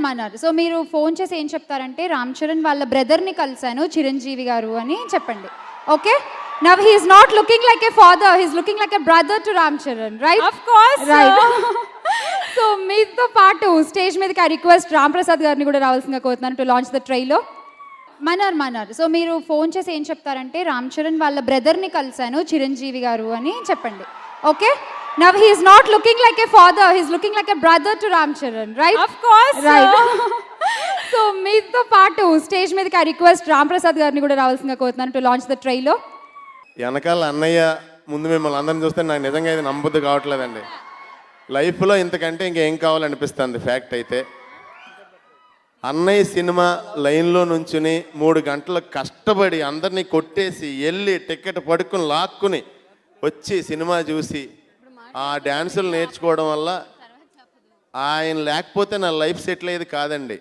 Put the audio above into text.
మనర్. So మీరు phone చేసి ఏం చెప్తారంటే రామ్ చరణ్ వాళ్ళ బ్రదర్ని కలిశాను చిరంజీవి గారు అని చెప్పండి. Okay, now he is not looking like A father, he is looking like A brother to Ram Charan, right? Of course. Right. So మీతో పాటు స్టేజ్ మీదకి ఆ రిక్వెస్ట్ రామ్ ప్రసాద్ గారిని కూడా రావాల్సిందిగా కోరుతున్నాను టు లాంచ్ ద ట్రైలర్. మనర్. సో మీరు ఫోన్ చేసి ఏం చెప్తారంటే రామ్ చరణ్ వాళ్ళ బ్రదర్ని కలిశాను చిరంజీవి గారు అని చెప్పండి. Okay, now he is not looking like A father, he is looking like A brother to Ram Charan, right? Of course. Right. So మీతో పాటు స్టేజ్ మీదకి ఆ రిక్వెస్ట్ రామ్ ప్రసాద్ గారిని కూడా రావాల్సిందిగా కోరుతున్నాను టు లాంచ్ ద ట్రైలర్. వెనకాల అన్నయ్య ముందు మిమ్మల్ని అందరిని చూస్తే నాకు నిజంగా ఇది నమ్మబుద్ధి కావట్లేదండి. లైఫ్లో ఇంతకంటే ఇంకేం కావాలనిపిస్తుంది. ఫ్యాక్ట్ అయితే అన్నయ్య సినిమా లైన్లో నుంచుని 3 గంటలు కష్టపడి అందరినీ కొట్టేసి వెళ్ళి టికెట్ పడుకుని లాక్కుని వచ్చి సినిమా చూసి ఆ డ్యాన్సులు నేర్చుకోవడం వల్ల ఆయన లేకపోతే నా లైఫ్ సెటిల్ అయ్యేది కాదండి.